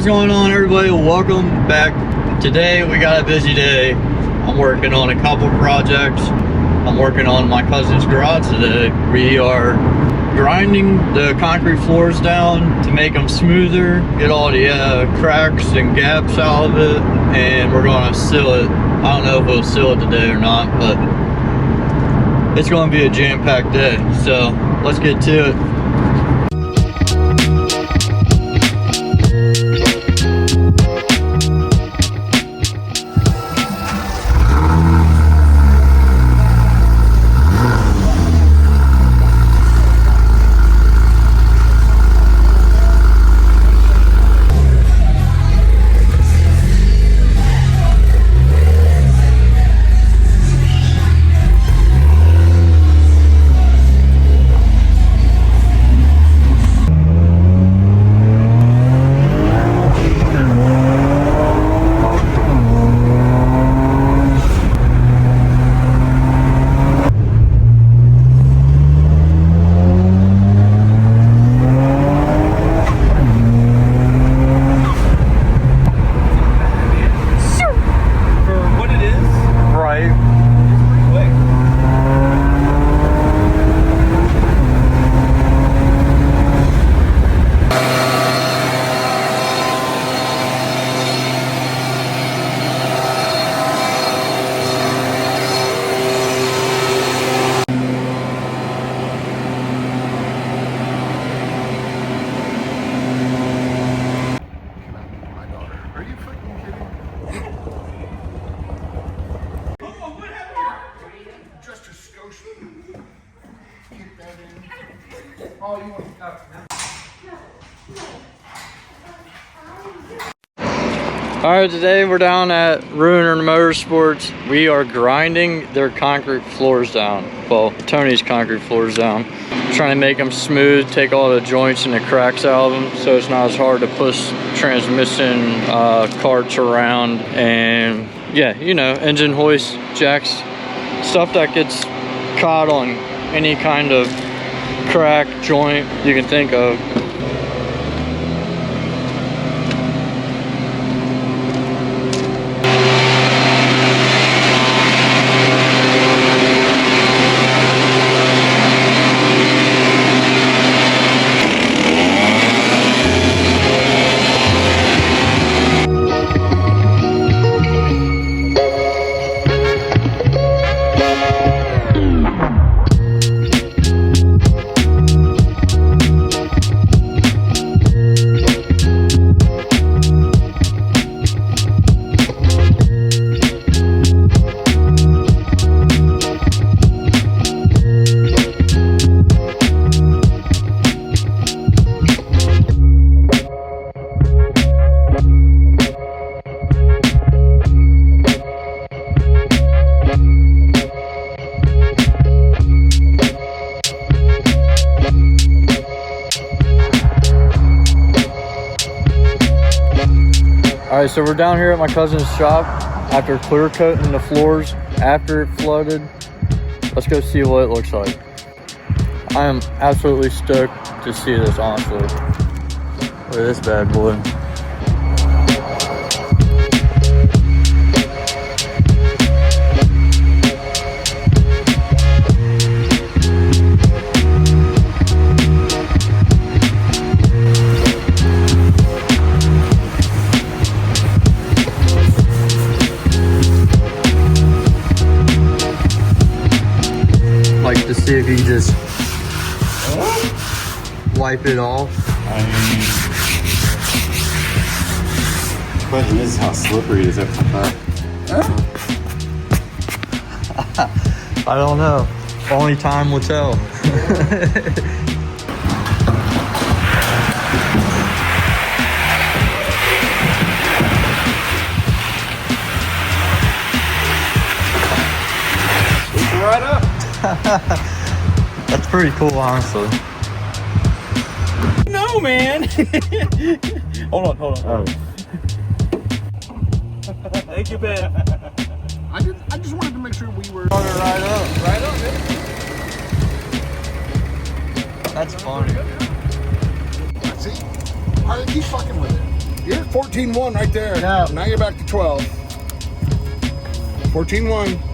What's going on, everybody? Welcome back. Today we got a busy day. I'm working on a couple projects. I'm working on my cousin's garage today. We are grinding the concrete floors down to make them smoother, get all the cracks and gaps out of it, and we're gonna seal it. I don't know if we'll seal it today or not, but it's gonna be a jam-packed day. So let's get to it. Alright, today we're down at Brun Motorsports. We are grinding their concrete floors down. Well, Tony's concrete floors down. Trying to make them smooth, take all the joints and the cracks out of them so it's not as hard to push transmission carts around, and yeah, you know, engine hoist, jacks, stuff that gets caught on any kind of crack, joint you can think of. Alright, so we're down here at my cousin's shop after clear coating the floors after it flooded. Let's go see what it looks like. I am absolutely stoked to see this, honestly. Look at this bad boy. To see if you can just wipe it off. I mean, the question is how slippery is it from that? I don't know. Only time will tell. Right up. That's pretty cool, honestly. No, man. hold on. Oh. Thank you, Ben. I just wanted to make sure we were Right up. Right up, man. That's funny. See? Alright, keep fucking with it. You're at 14.1 right there. Yeah. Now you're back to 12. 14.1.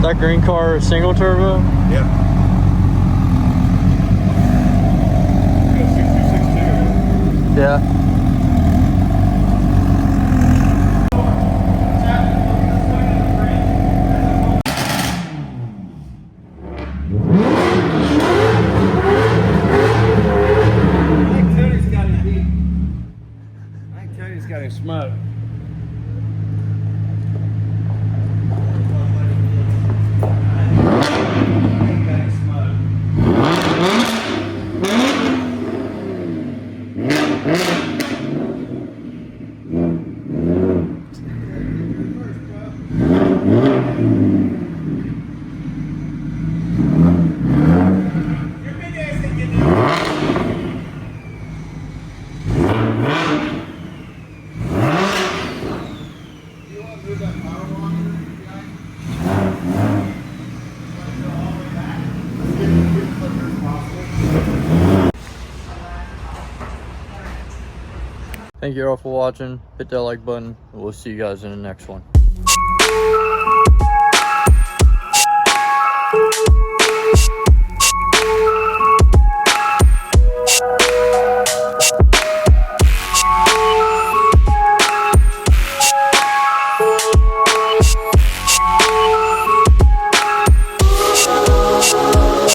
That green car a single turbo? Yeah. Yeah. I can tell you he's got his smoke. Thank you all for watching. Hit that like button. We'll see you guys in the next one.